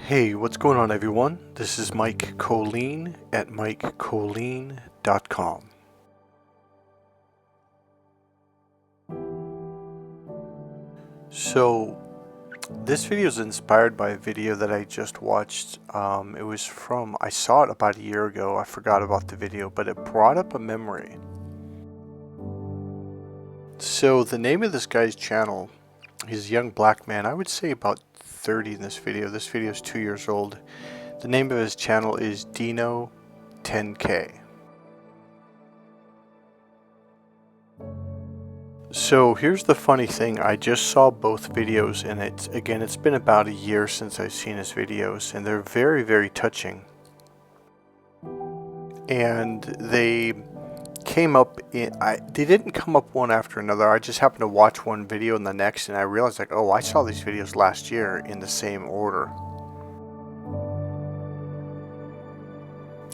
Hey, what's going on, everyone? This is Mike Kollin at MikeKollin.com. So, this video is inspired by a video that I just watched. I saw it about a year ago. I forgot about the video, but it brought up a memory. So, the name of this guy's channel, he's a young black man, I would say about 30 in this video. This video is 2 years old. The name of his channel is Dino 10K. So here's the funny thing, I just saw both videos, and it's been about a year since I've seen his videos, and they're very, very touching. And they came up they didn't come up one after another. I just happened to watch one video and the next, and I realized, like, oh, I saw these videos last year in the same order.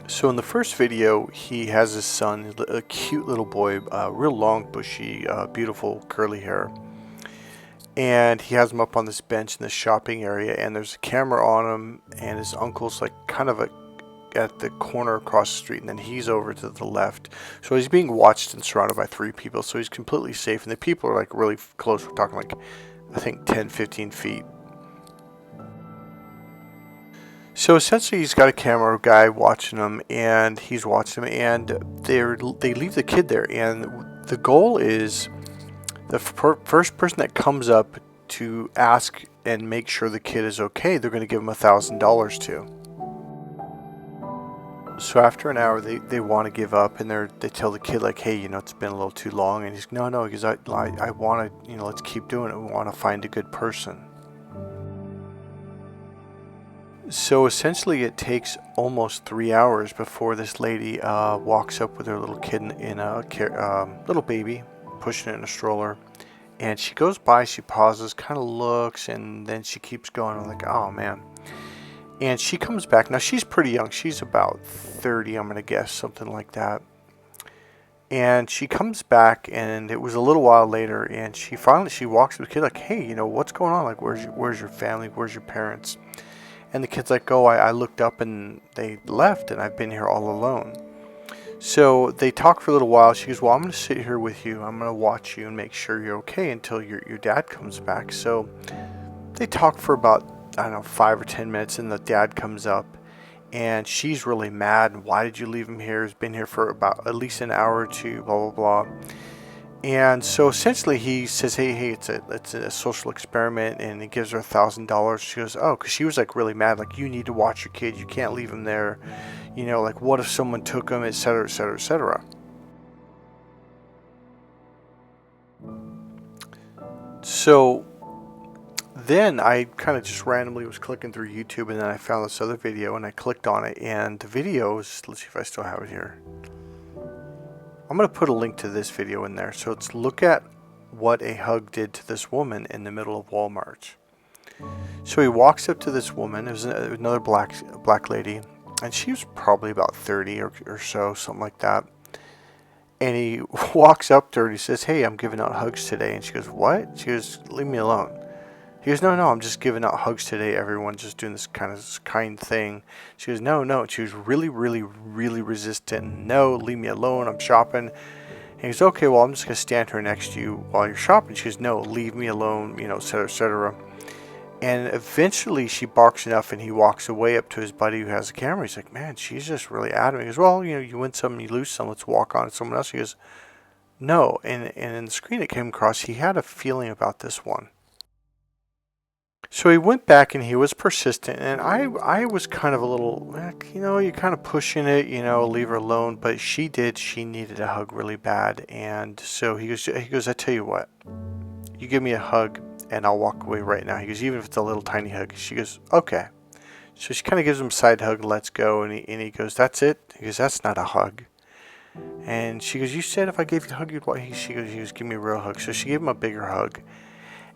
So in the first video, he has his son, a cute little boy, real long, bushy, beautiful curly hair. And he has him up on this bench in the shopping area, and there's a camera on him, and his uncle's like kind of at the corner across the street, and then he's over to the left. So he's being watched and surrounded by 3 people, so he's completely safe. And the people are like really close. We're talking like, I think 10, 15 feet. So essentially, he's got a camera guy watching him, and he's watching him, and they leave the kid there. And the goal is the first person that comes up to ask and make sure the kid is okay, they're going to give him $1,000 to. So after an hour, they want to give up, and they tell the kid, like, hey, it's been a little too long. And he's, no, because I want to, let's keep doing it. We want to find a good person. So essentially, it takes almost 3 hours before this lady walks up with her little kid in a little baby, pushing it in a stroller. And she goes by, she pauses, kind of looks, and then she keeps going. I'm like, oh, man. And she comes back. Now, she's pretty young. She's about 30, I'm going to guess, something like that. And she comes back, and it was a little while later, and she walks to the kid like, hey, what's going on? Like, where's your family? Where's your parents? And the kid's like, oh, I looked up and they left, and I've been here all alone. So they talk for a little while. She goes, well, I'm going to sit here with you. I'm going to watch you and make sure you're okay until your dad comes back. So they talk for about, I don't know, 5 or 10 minutes, and the dad comes up, and she's really mad. Why did you leave him here? He's been here for about at least an hour or two, blah, blah, blah. And so essentially he says, hey, it's a social experiment, and he gives her $1,000. She goes, oh, because she was like really mad, like, you need to watch your kid, you can't leave him there, like, what if someone took him, etc., etc., etc. So then I kind of just randomly was clicking through YouTube, and then I found this other video, and I clicked on it, and the video is, let's see if I still have it here. I'm going to put a link to this video in there. So let's look at what a hug did to this woman in the middle of Walmart. So he walks up to this woman. It was another black lady, and she was probably about 30 or so, something like that. And he walks up to her and he says, hey, I'm giving out hugs today. And she goes, what? She goes, leave me alone. He goes, no, I'm just giving out hugs today. Everyone's just doing this kind thing. She goes, no. She was really, really, really resistant. No, leave me alone. I'm shopping. And he goes, okay, well, I'm just going to stand here next to you while you're shopping. She goes, no, leave me alone, et cetera, et cetera. And eventually she barks enough, and he walks away up to his buddy who has the camera. He's like, man, she's just really adamant. He goes, well, you win some, you lose some. Let's walk on to someone else. He goes, no. And in the screen it came across, he had a feeling about this one. So he went back, and he was persistent, and I was kind of a little, you're kind of pushing it, leave her alone. But she needed a hug really bad. And so he goes, I tell you what, you give me a hug and I'll walk away right now. He goes, even if it's a little tiny hug. She goes, okay. So she kind of gives him a side hug, let's go. And he goes, that's it? He goes, that's not a hug. And she goes, you said if I gave you a hug, you'd walk. She goes, give me a real hug. So she gave him a bigger hug.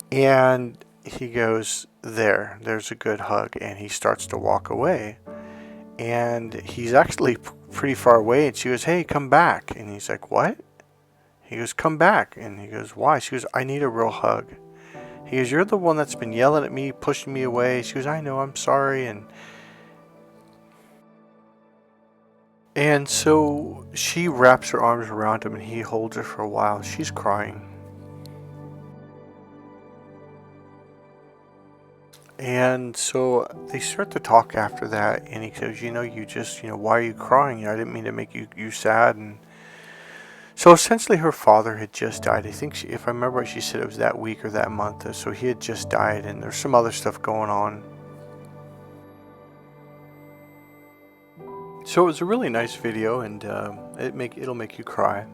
And he goes, there's a good hug, and he starts to walk away, and he's actually pretty far away, and she goes, hey, come back. And he's like, what? He goes, come back. And he goes, why? She goes, I need a real hug. He goes, "You're the one that's been yelling at me, pushing me away." She goes, "I know, I'm sorry." And so she wraps her arms around him and he holds her for a while. She's crying. And so they start to talk after that, and he goes, why are you crying? I didn't mean to make you sad. And so essentially her father had just died. I think, if I remember right, she said it was that week or that month. So he had just died, and there's some other stuff going on. So it was a really nice video, and it'll make you cry.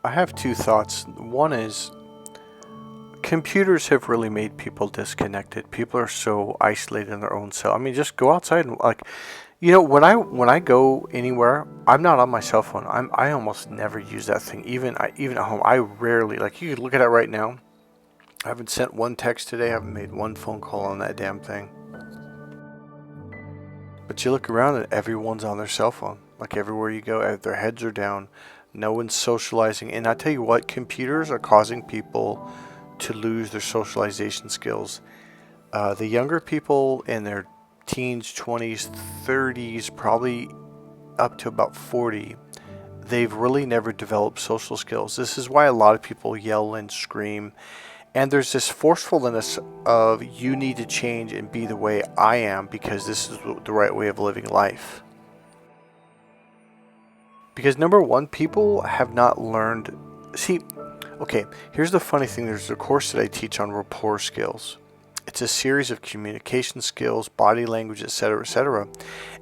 I have two thoughts. One is, computers have really made people disconnected. People are so isolated in their own self. I mean, just go outside and when I go anywhere, I'm not on my cell phone. I almost never use that thing. Even at home, I rarely, you could look at it right now. I haven't sent one text today. I haven't made one phone call on that damn thing. But you look around and everyone's on their cell phone. Everywhere you go, their heads are down. No one's socializing. And I tell you what, computers are causing people to lose their socialization skills. The younger people in their teens, 20s, 30s, probably up to about 40, they've really never developed social skills. This is why a lot of people yell and scream. And there's this forcefulness of, you need to change and be the way I am because this is the right way of living life. Because number one, people have not learned. See, okay, here's the funny thing. There's a course that I teach on rapport skills. It's a series of communication skills, body language, etc., etc.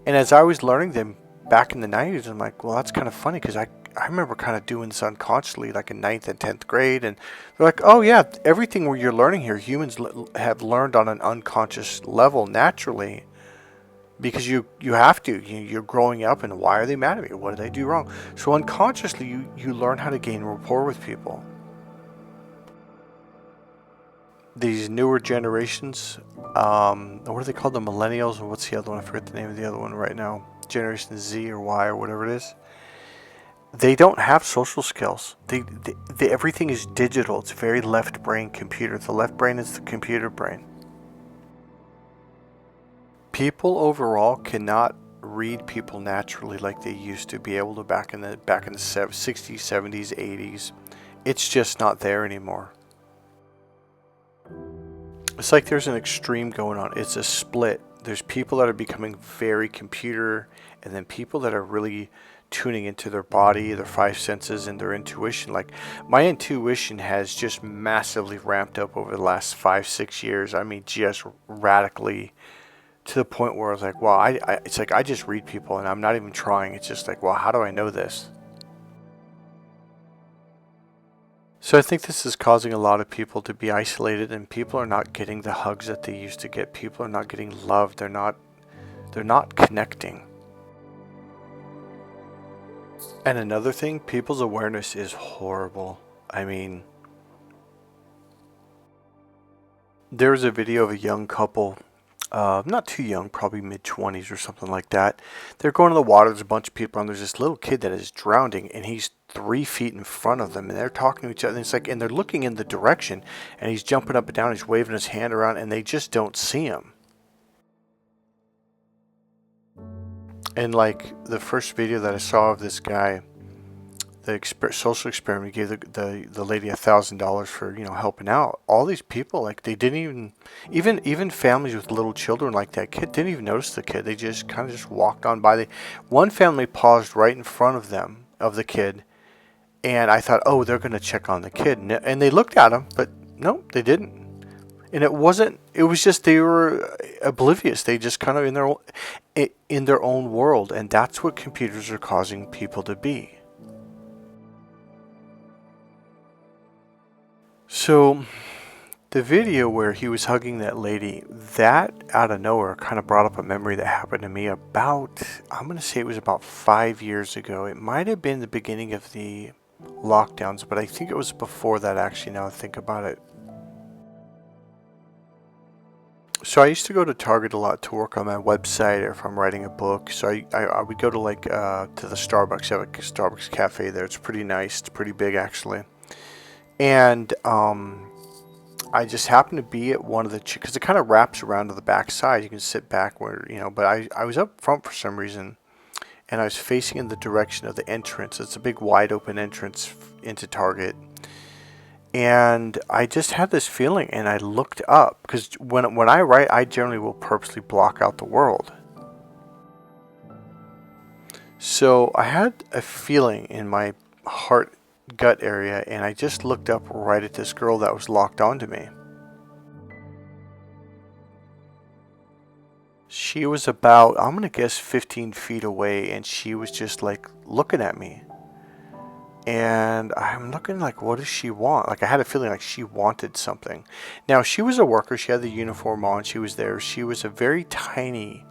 And as I was learning them back in the 90s, I'm like, well, that's kind of funny because I remember kind of doing this unconsciously, in 9th and 10th grade. And they're like, oh, yeah, everything where you're learning here, humans have learned on an unconscious level naturally. Because you have to. You're growing up, and why are they mad at me? What did I do wrong? So unconsciously, you learn how to gain rapport with people. These newer generations, what are they called? The millennials, and what's the other one? I forget the name of the other one right now. Generation Z or Y or whatever it is. They don't have social skills. They everything is digital. It's very left brain computer. The left brain is the computer brain. People overall cannot read people naturally like they used to be able to back in the 60s, 70s, 80s. It's just not there anymore. It's like there's an extreme going on. It's a split. There's people that are becoming very computer, and then people that are really tuning into their body, their five senses, and their intuition. My intuition has just massively ramped up over the last 5-6 years. I mean, just radically, to the point where I was like, wow, it's like I just read people and I'm not even trying. It's just like, well, how do I know this? So I think this is causing a lot of people to be isolated, and people are not getting the hugs that they used to get. People are not getting loved. They're not connecting. And another thing, people's awareness is horrible. I mean, there was a video of a young couple, not too young, probably mid-20s or something like that. They're going to the water, there's a bunch of people, and there's this little kid that is drowning, and he's 3 feet in front of them, and they're talking to each other, and it's and they're looking in the direction, and he's jumping up and down, he's waving his hand around, and they just don't see him. And the first video that I saw of this guy, the social experiment, gave the lady $1,000 for helping out. All these people, they didn't even families with little children, like that kid, didn't even notice the kid. They just kind of just walked on by. One family paused right in front of them, of the kid, and I thought, oh, they're going to check on the kid, and they looked at him, but no, they didn't. And it was just they were oblivious. They just kind of in their own world, and that's what computers are causing people to be. So the video where he was hugging that lady, that out of nowhere kind of brought up a memory that happened to me about, I'm going to say it was about 5 years ago. It might have been the beginning of the lockdowns, but I think it was before that, actually, now I think about it. So I used to go to Target a lot to work on my website or if I'm writing a book. So I would go to to the Starbucks. I have a Starbucks cafe there. It's pretty nice. It's pretty big actually. And I just happened to be at one of the because it kind of wraps around to the back side. You can sit back where But I was up front for some reason, and I was facing in the direction of the entrance. It's a big wide open entrance into Target. And I just had this feeling, and I looked up because when I write, I generally will purposely block out the world. So I had a feeling in my heart gut area, and I just looked up right at this girl that was locked onto me. She was about, I'm gonna guess, 15 feet away, and she was just like looking at me. And I'm looking like, what does she want? Like, I had a feeling like she wanted something. Now, she was a worker. She had the uniform on. She was there. She was a very tiny,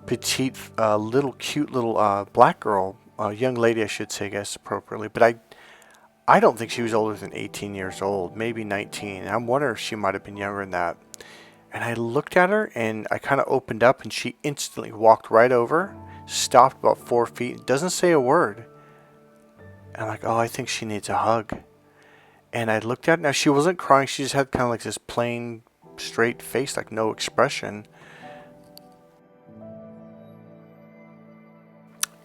petite, cute little black girl, young lady, I should say, I guess, appropriately. But I don't think she was older than 18 years old, maybe 19. I'm wondering if she might have been younger than that. And I looked at her, and I kind of opened up, and she instantly walked right over, stopped about 4 feet, doesn't say a word. And I'm like, oh, I think she needs a hug. And I looked at her. Now, she wasn't crying. She just had kind of like this plain, straight face, like no expression.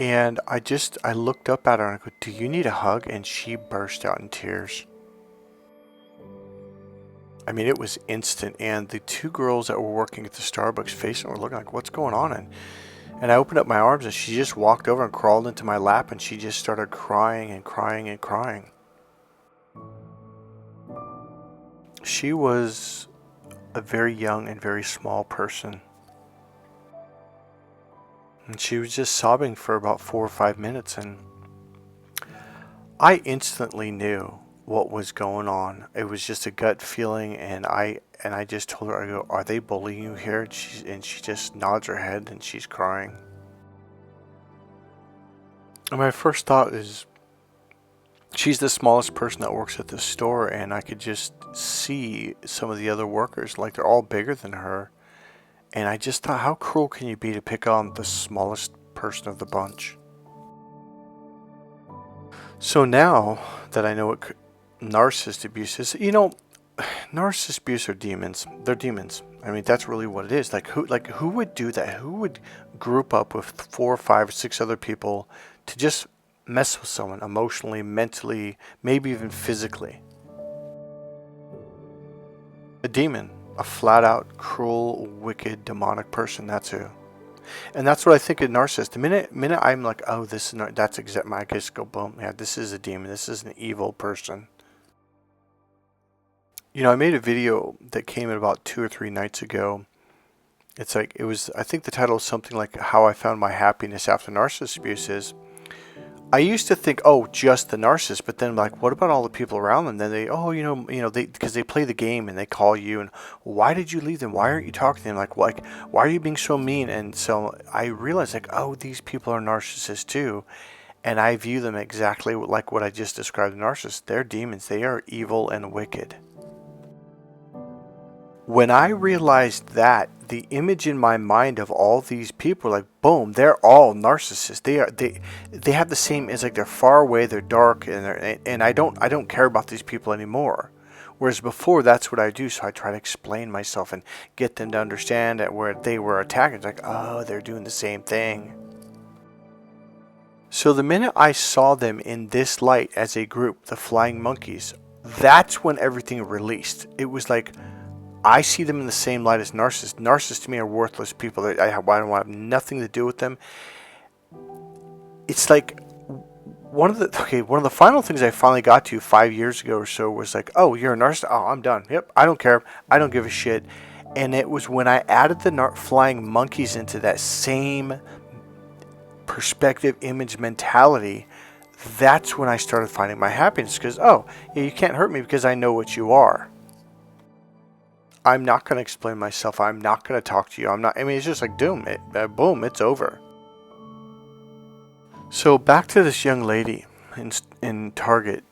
And I looked up at her and I go, do you need a hug? And she burst out in tears. I mean, it was instant. And the two girls that were working at the Starbucks facing were looking like, what's going on? And I opened up my arms, and she just walked over and crawled into my lap, and she just started crying and crying and crying. She was a very young and very small person. And she was just sobbing for about 4 or 5 minutes, and I instantly knew what was going on. It was just a gut feeling, and I just told her, I go, are they bullying you here? And she just nods her head, and she's crying. And my first thought is, she's the smallest person that works at the store, and I could just see some of the other workers, like they're all bigger than her. And I just thought, how cruel can you be to pick on the smallest person of the bunch? So now that I know what narcissist abuse is, narcissist abuse are demons. They're demons. I mean, that's really what it is. Who would do that? Who would group up with 4, 5, 6 other people to just mess with someone emotionally, mentally, maybe even physically? A demon. A flat out, cruel, wicked, demonic person. That's who. And that's what I think of narcissist. The minute I'm like, oh, this is that's exact. I just go, boom. Yeah, this is a demon. This is an evil person. I made a video that came in about 2 or 3 nights ago. I think the title was something like how I found my happiness after narcissist abuse is. I used to think, oh, just the narcissist, but then like, what about all the people around them? Then because they play the game and they call you and why did you leave them? Why aren't you talking to them? Like, why are you being so mean? And so I realized like, oh, these people are narcissists too. And I view them exactly like what I just described the narcissists. They're demons. They are evil and wicked. When I realized that, the image in my mind of all these people, like boom, they're all narcissists. They have the same. It's like they're far away, they're dark, and I don't care about these people anymore. Whereas before, that's what I do. So I try to explain myself and get them to understand that where they were attacked. It's like, oh, they're doing the same thing. So the minute I saw them in this light as a group, the flying monkeys, that's when everything released. It was like, I see them in the same light as narcissists. Narcissists to me are worthless people. I don't want to have nothing to do with them. It's like one of the final things I finally got to 5 years ago or so was like, oh, you're a narcissist? Oh, I'm done. Yep, I don't care. I don't give a shit. And it was when I added the flying monkeys into that same perspective, image, mentality, that's when I started finding my happiness. Because, oh, yeah, you can't hurt me because I know what you are. I'm not going to explain myself. I'm not going to talk to you. It's just like, boom, it's over. So back to this young lady in Target,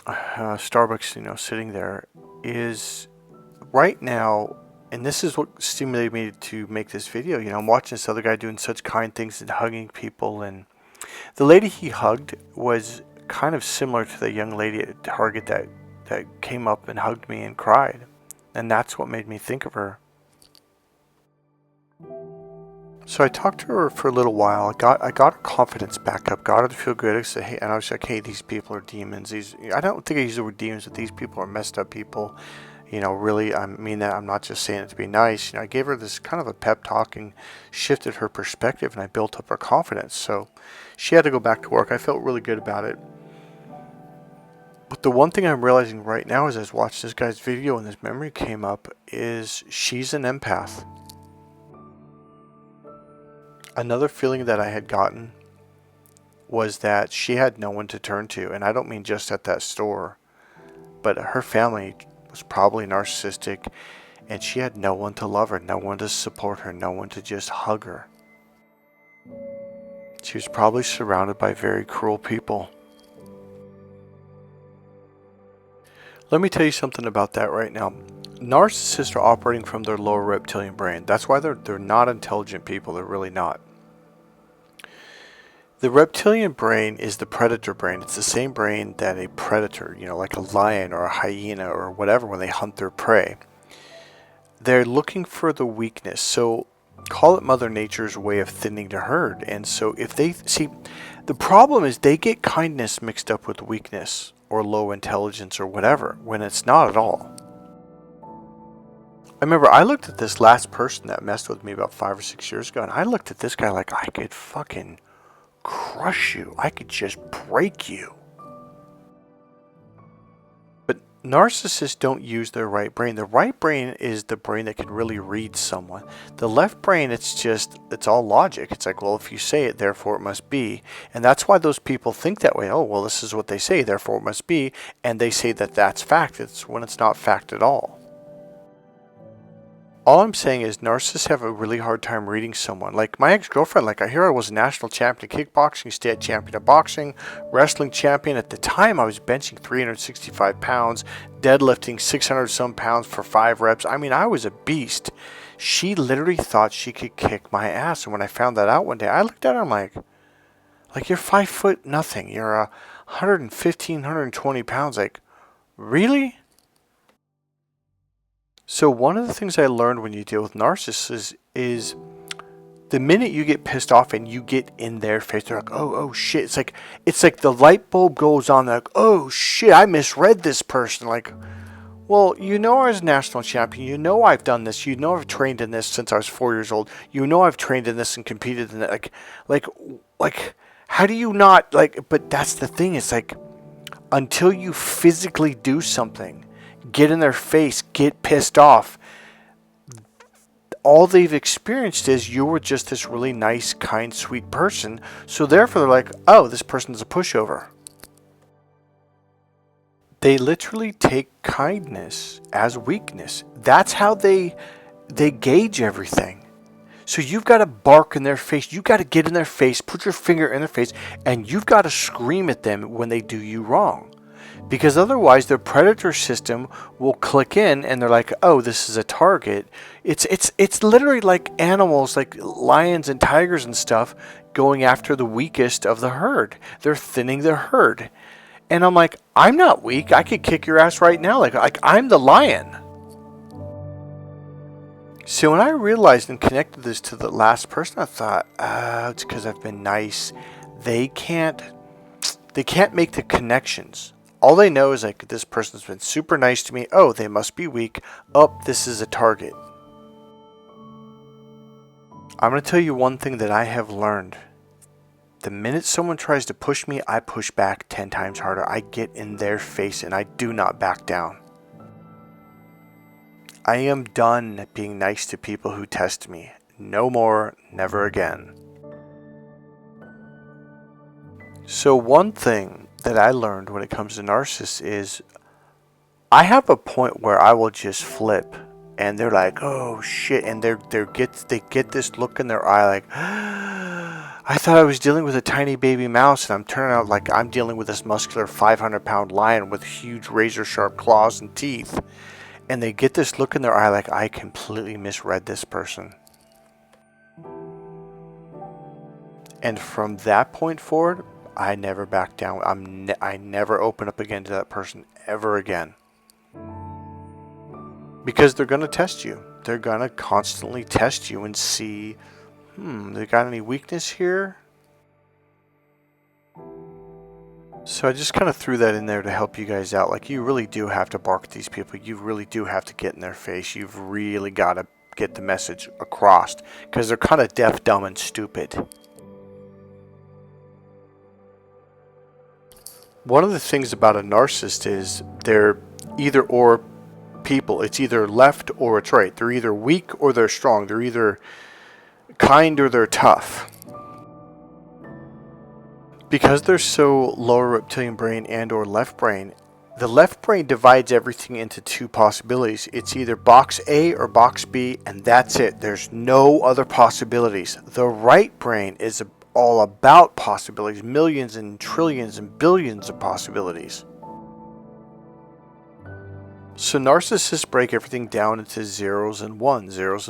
Starbucks, sitting there, is right now And this is what stimulated me to make this video. I'm watching this other guy doing such kind things and hugging people, and the lady he hugged was kind of similar to the young lady at Target that came up and hugged me and cried. And that's what made me think of her. So I talked to her for a little while. I got her confidence back up, got her to feel good. I said, hey, and I was like, hey, these people are demons. I don't think I use the word demons, but these people are messed up people. Really, I mean that. I'm not just saying it to be nice. I gave her this kind of a pep talk and shifted her perspective, and I built up her confidence. So she had to go back to work. I felt really good about it. But the one thing I'm realizing right now as I was watching this guy's video and this memory came up is she's an empath. Another feeling that I had gotten was that she had no one to turn to. And I don't mean just at that store, but her family was probably narcissistic, and she had no one to love her, no one to support her, no one to just hug her. She was probably surrounded by very cruel people. Let me tell you something about that right now. Narcissists are operating from their lower reptilian brain. That's why they're not intelligent people. They're really not. The reptilian brain is the predator brain. It's the same brain that a predator, like a lion or a hyena or whatever, when they hunt their prey. They're looking for the weakness. So call it Mother Nature's way of thinning the herd. And so if they see, the problem is they get kindness mixed up with weakness or low intelligence or whatever, when it's not at all. I remember I looked at this last person that messed with me about 5 or 6 years ago, and I looked at this guy like I could fucking crush you. I could just break you. But narcissists don't use their right brain. The right brain is the brain that can really read someone. The left brain, it's all logic. It's like, well, if you say it, therefore it must be. And that's why those people think that way. Oh, well, this is what they say, therefore it must be. And they say that that's fact. It's when it's not fact at all. All I'm saying is narcissists have a really hard time reading someone. Like my ex-girlfriend, I hear I was a national champion of kickboxing, state champion of boxing, wrestling champion. At the time, I was benching 365 pounds, deadlifting 600 some pounds for 5 reps. I mean, I was a beast. She literally thought she could kick my ass. And when I found that out one day, I looked at her and I'm like, you're 5 foot nothing. You're 115, 120 pounds. Like, really? So one of the things I learned when you deal with narcissists is the minute you get pissed off and you get in their face, they're like, oh shit. It's like the light bulb goes on. They're like, oh shit, I misread this person. Like, well, I was a national champion. I've done this. I've trained in this since I was 4 years old. I've trained in this and competed in it. Like, how do you not, but that's the thing. It's like, until you physically do something, get in their face, get pissed off, all they've experienced is you were just this really nice, kind, sweet person. So therefore they're like, oh, this person's a pushover. They literally take kindness as weakness. That's how they gauge everything. So you've got to bark in their face. You've got to get in their face, put your finger in their face, and you've got to scream at them when they do you wrong. Because otherwise their predator system will click in and they're like, oh, this is a target. It's literally like animals, like lions and tigers and stuff, going after the weakest of the herd. They're thinning the herd. And I'm like, I'm not weak. I could kick your ass right now. Like I'm the lion. So when I realized and connected this to the last person, I thought, it's because I've been nice. They can't make the connections. All they know is this person's been super nice to me. Oh, they must be weak. Oh, this is a target. I'm going to tell you one thing that I have learned. The minute someone tries to push me, I push back 10 times harder. I get in their face and I do not back down. I am done being nice to people who test me. No more, never again. So one thing that I learned when it comes to narcissists is I have a point where I will just flip and they're like, oh shit, and they get this look in their eye like, I thought I was dealing with a tiny baby mouse and I'm turning out like I'm dealing with this muscular 500-pound lion with huge razor sharp claws and teeth. And they get this look in their eye like, I completely misread this person. And from that point forward, I never back down. I never open up again to that person ever again. Because they're going to test you. They're going to constantly test you and see, they got any weakness here? So I just kind of threw that in there to help you guys out. Like, you really do have to bark at these people. You really do have to get in their face. You've really got to get the message across. Because they're kind of deaf, dumb, and stupid. One of the things about a narcissist is they're either or people. It's either left or it's right. They're either weak or they're strong. They're either kind or they're tough. Because they're so lower reptilian brain and or left brain, the left brain divides everything into two possibilities. It's either box A or box B, and that's it. There's no other possibilities. The right brain is all about possibilities, millions and trillions and billions of possibilities. So narcissists break everything down into zeros and ones. There's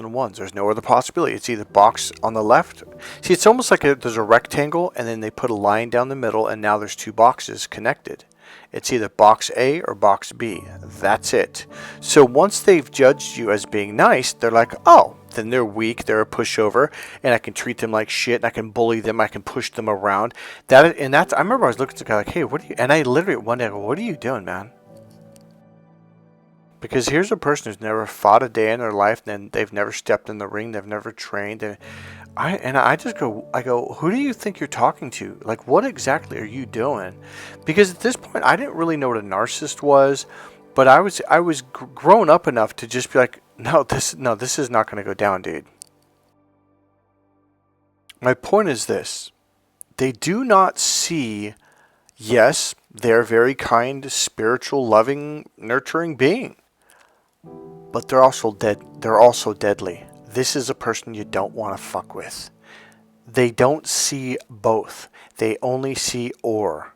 no other possibility. It's either box on the left. See, it's almost like there's a rectangle and then they put a line down the middle and now there's two boxes connected. It's either box A or box B. That's it. So once they've judged you as being nice, they're like, oh, then they're weak, they're a pushover, and I can treat them like shit, and I can bully them, I can push them around. I remember I was looking at the guy like, hey, and I literally one day I go, what are you doing, man? Because here's a person who's never fought a day in their life, and they've never stepped in the ring, they've never trained. I go, who do you think you're talking to? Like, what exactly are you doing? Because at this point, I didn't really know what a narcissist was, but I was grown up enough to just be like, no, this is not going to go down, dude. My point is this: they do not see. Yes, they're a very kind, spiritual, loving, nurturing being. But they're also dead. They're also deadly. This is a person you don't want to fuck with. They don't see both. They only see or.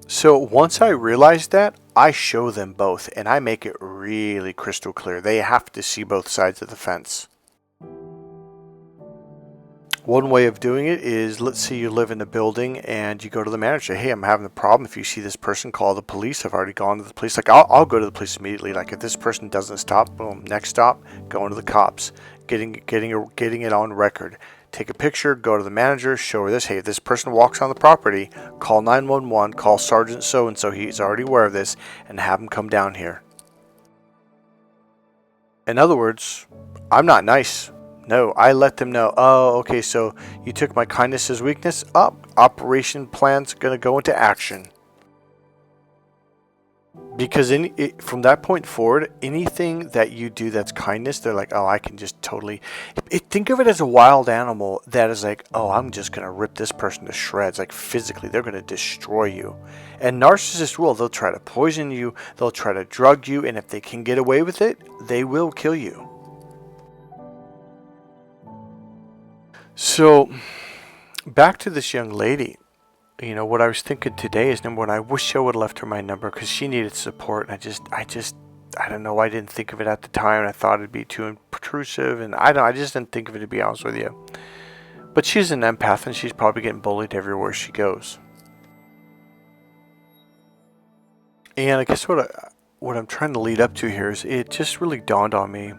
So once I realize that, I show them both and I make it really crystal clear. They have to see both sides of the fence. One way of doing it is, let's say you live in a building and you go to the manager. Hey, I'm having a problem. If you see this person, call the police. I've already gone to the police. Like, I'll go to the police immediately. Like, if this person doesn't stop, boom, next stop, going to the cops, getting it on record. Take a picture, go to the manager, show her this. Hey, if this person walks on the property, call 911, call Sergeant so-and-so. He's already aware of this, and have him come down here. In other words, I'm not nice. No, I let them know, oh, okay, so you took my kindness as weakness? Operation plan's going to go into action. Because from that point forward, anything that you do that's kindness, they're like, oh, I can just totally... Think of it as a wild animal that is like, oh, I'm just going to rip this person to shreds. Like, physically, they're going to destroy you. And narcissists will. They'll try to poison you. They'll try to drug you. And if they can get away with it, they will kill you. So, back to this young lady. You know, what I was thinking today is, number one, I wish I would have left her my number because she needed support. And I don't know, I didn't think of it at the time. I thought it'd be too intrusive. And I just didn't think of it, to be honest with you. But she's an empath and she's probably getting bullied everywhere she goes. And I guess what I'm trying to lead up to here is, it just really dawned on me.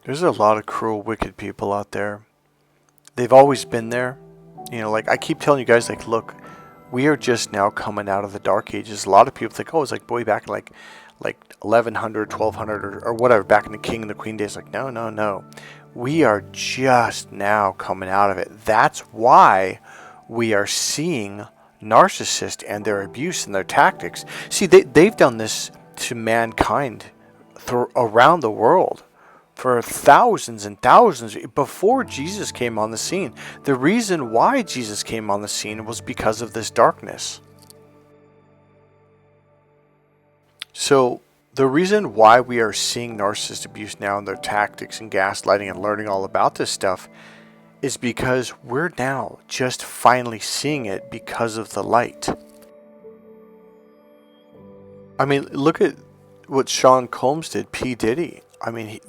There's a lot of cruel, wicked people out there. They've always been there. You know, like I keep telling you guys, like, look, we are just now coming out of the dark ages. A lot of people think, oh, it's like, boy, back in like 1100, 1200 or whatever, back in the king and the queen days. Like, no. We are just now coming out of it. That's why we are seeing narcissists and their abuse and their tactics. See, they've done this to mankind around the world for thousands and thousands before Jesus came on the scene. The reason why Jesus came on the scene was because of this darkness. So the reason why we are seeing narcissist abuse now and their tactics and gaslighting and learning all about this stuff is because we're now just finally seeing it because of the light. I mean, look at what Sean Combs did, P. Diddy. I mean,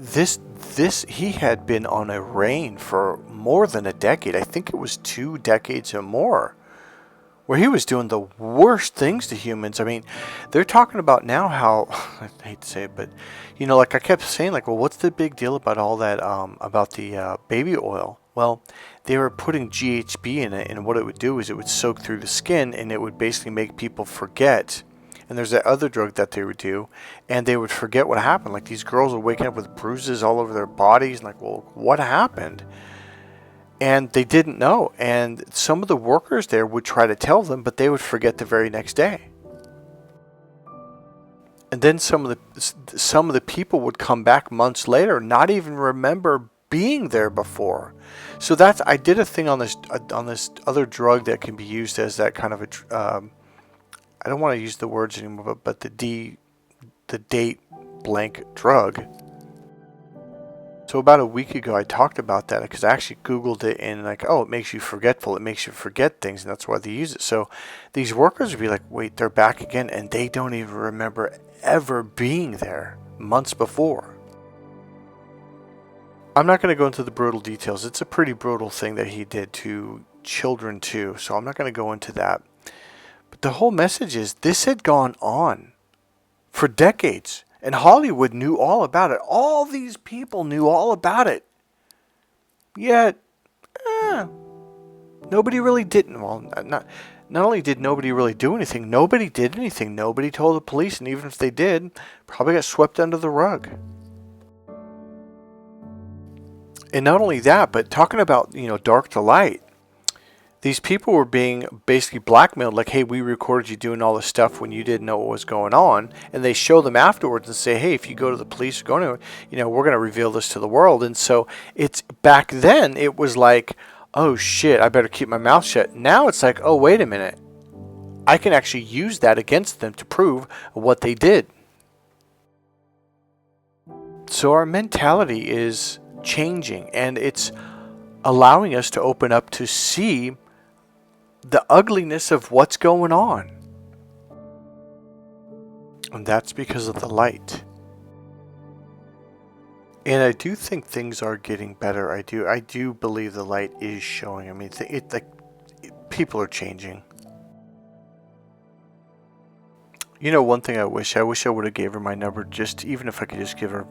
he had been on a reign for more than a decade. I think it was 2 decades or more, where he was doing the worst things to humans. I mean, they're talking about now how, I hate to say it, but, like I kept saying, like, well, what's the big deal about all that, about the baby oil? Well, they were putting GHB in it, and what it would do is it would soak through the skin, and it would basically make people forget. And there's that other drug that they would do, and they would forget what happened. Like, these girls were waking up with bruises all over their bodies, and like, well, what happened? And they didn't know. And some of the workers there would try to tell them, but they would forget the very next day. And then some of the people would come back months later, not even remember being there before. So I did a thing on this other drug that can be used as that kind of a. I don't want to use the words anymore, but the date blank drug. So about a week ago, I talked about that because I actually Googled it, and like, oh, it makes you forgetful. It makes you forget things, and that's why they use it. So these workers would be like, wait, they're back again, and they don't even remember ever being there months before. I'm not going to go into the brutal details. It's a pretty brutal thing that he did to children too, so I'm not going to go into that. But the whole message is this had gone on for decades. And Hollywood knew all about it. All these people knew all about it. Yet, nobody really didn't. Well, not only did nobody really do anything, nobody did anything. Nobody told the police. And even if they did, probably got swept under the rug. And not only that, but talking about, dark to light. These people were being basically blackmailed, like, hey, we recorded you doing all this stuff when you didn't know what was going on. And they show them afterwards and say, hey, if you go to the police or go anywhere, we're going to reveal this to the world. And so it's back then, it was like, oh, shit, I better keep my mouth shut. Now it's like, oh, wait a minute. I can actually use that against them to prove what they did. So our mentality is changing, and it's allowing us to open up to see the ugliness of what's going on. And that's because of the light. And I do think things are getting better. I do believe the light is showing. I mean, people are changing. One thing I wish I would have gave her my number, just even if I could just give her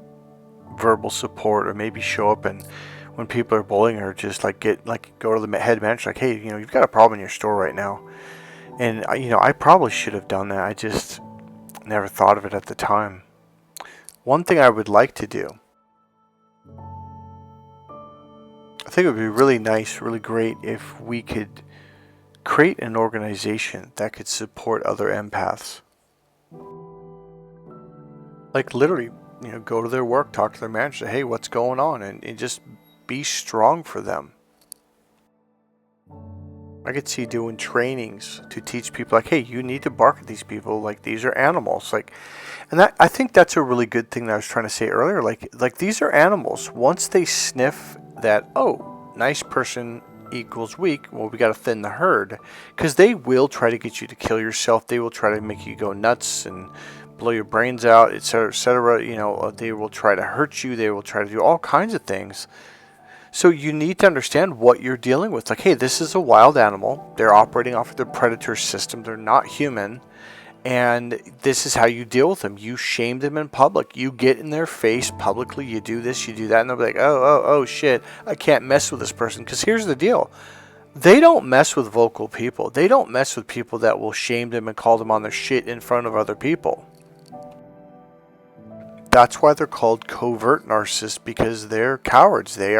verbal support, or maybe show up and when people are bullying her, just go to the head manager, like, hey, you've got a problem in your store right now. And, I probably should have done that. I just never thought of it at the time. One thing I would like to do, I think it would be really nice, really great if we could create an organization that could support other empaths. Like, literally, go to their work, talk to their manager, hey, what's going on? And just be strong for them. I could see doing trainings to teach people, like, hey, you need to bark at these people, like, these are animals. And that, I think that's a really good thing that I was trying to say earlier. Like these are animals. Once they sniff that, oh, nice person equals weak, well, we got to thin the herd. Because they will try to get you to kill yourself. They will try to make you go nuts and blow your brains out, etc., etc. They will try to hurt you. They will try to do all kinds of things. So you need to understand what you're dealing with. Like, hey, this is a wild animal. They're operating off of the predator system. They're not human. And this is how you deal with them. You shame them in public. You get in their face publicly. You do this, you do that. And they'll be like, oh, shit. I can't mess with this person. Because here's the deal. They don't mess with vocal people. They don't mess with people that will shame them and call them on their shit in front of other people. That's why they're called covert narcissists, because they're cowards. They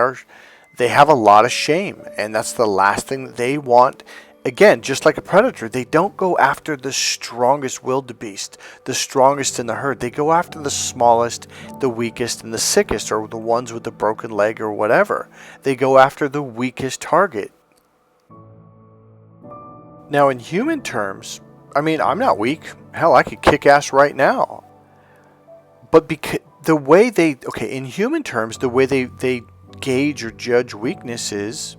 have a lot of shame, and that's the last thing that they want. Again, just like a predator, they don't go after the strongest wildebeest, the strongest in the herd. They go after the smallest, the weakest, and the sickest, or the ones with the broken leg or whatever. They go after the weakest target. Now, in human terms, I mean, I'm not weak. Hell, I could kick ass right now. But in human terms, the way they gauge or judge weakness is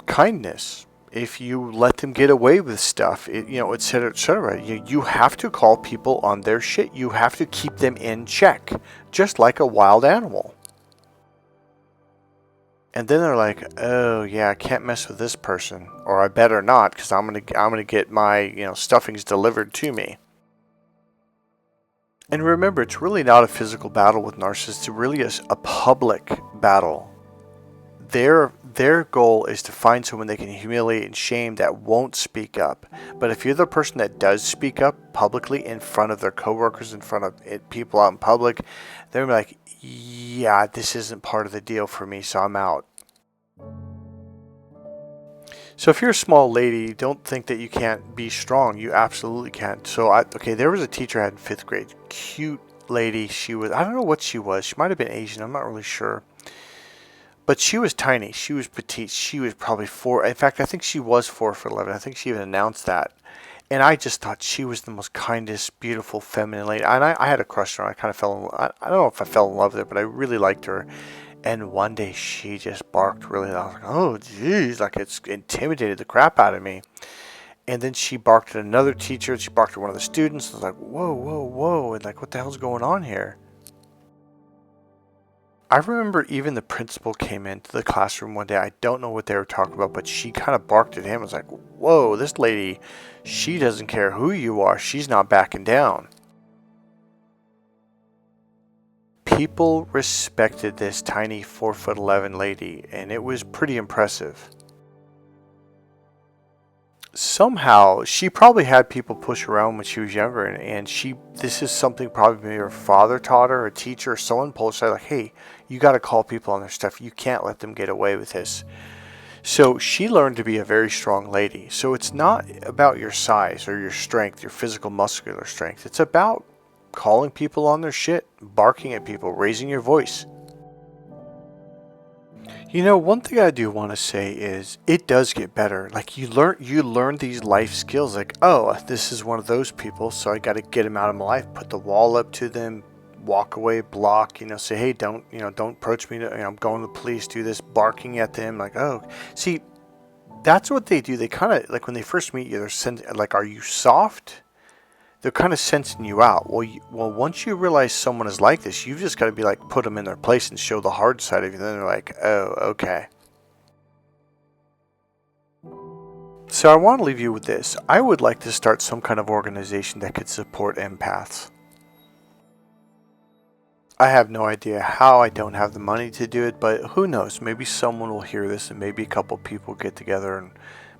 kindness. If you let them get away with stuff, et cetera, et cetera. You have to call people on their shit. You have to keep them in check, just like a wild animal. And then they're like, oh yeah, I can't mess with this person, or I better not, because I'm gonna get my stuffings delivered to me. And remember, it's really not a physical battle with narcissists. It really is a public battle. Their goal is to find someone they can humiliate and shame that won't speak up. But if you're the person that does speak up publicly in front of their coworkers, in front of people out in public, they're like, yeah, this isn't part of the deal for me, so I'm out. So if you're a small lady, don't think that you can't be strong. You absolutely can. So there was a teacher I had in 5th grade, cute lady. She was, I don't know what she was. She might have been Asian. I'm not really sure. But she was tiny. She was petite. She was probably 4. In fact, I think she was 4'11". I think she even announced that. And I just thought she was the most kindest, beautiful, feminine lady. And I had a crush on her. I kind of I don't know if I fell in love with her, but I really liked her. And one day she just barked really loud. I was like, oh, geez, like it's intimidated the crap out of me. And then she barked at another teacher. She barked at one of the students. I was like, whoa, whoa, whoa. And like, what the hell's going on here? I remember even the principal came into the classroom one day. I don't know what they were talking about, but she kind of barked at him. I was like, whoa, this lady, she doesn't care who you are. She's not backing down. People respected this tiny 4'11" lady, and it was pretty impressive. Somehow, she probably had people push around when she was younger, and this is something probably maybe her father taught her, a teacher, someone pushed her like, hey, you got to call people on their stuff. You can't let them get away with this. So she learned to be a very strong lady. So it's not about your size or your strength, your physical muscular strength. It's about calling people on their shit, barking at people, raising your voice. One thing I do want to say is it does get better. Like you learn these life skills. Like, oh, this is one of those people, so I got to get him out of my life. Put the wall up to them, walk away, block. Say, hey, don't approach me. I'm going to the police. Do this, barking at them. Like, oh, see, that's what they do. They kind of like when they first meet you. They're like, are you soft? They're kind of sensing you out. Well, once you realize someone is like this, you've just got to be like, put them in their place and show the hard side of you. Then they're like, oh, okay. So I want to leave you with this. I would like to start some kind of organization that could support empaths. I have no idea how. I don't have the money to do it, but who knows? Maybe someone will hear this and maybe a couple people get together and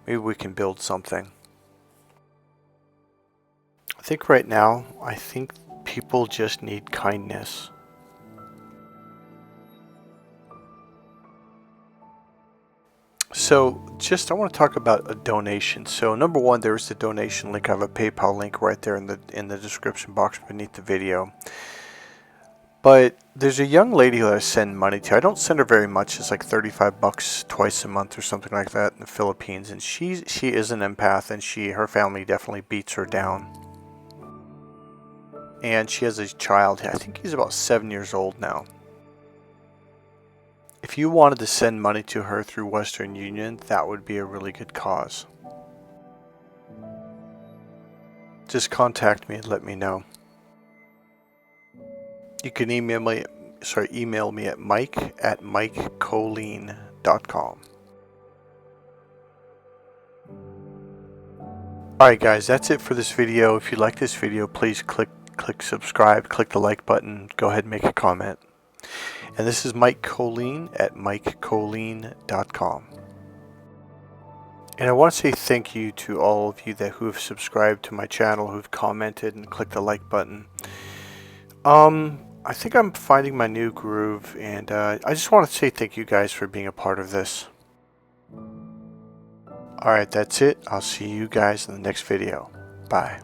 maybe we can build something. I think right now, people just need kindness. So I want to talk about a donation. So number one, there's the donation link. I have a PayPal link right there in the description box beneath the video. But there's a young lady who I send money to. I don't send her very much. It's like $35 twice a month or something like that in the Philippines. And she is an empath, and her family definitely beats her down. And she has a child. I think he's about 7 years old now. If you wanted to send money to her through Western Union, that would be a really good cause. Just contact me and let me know. You can email me at mike@mikekollin.com. Alright guys, that's it for this video. If you like this video, please click subscribe, click the like button, go ahead and make a comment. And this is Mike Kollin at mikekollin.com. And I want to say thank you to all of you who have subscribed to my channel, who've commented and clicked the like button. I think I'm finding my new groove, and I just want to say thank you guys for being a part of this. Alright, that's it. I'll see you guys in the next video. Bye.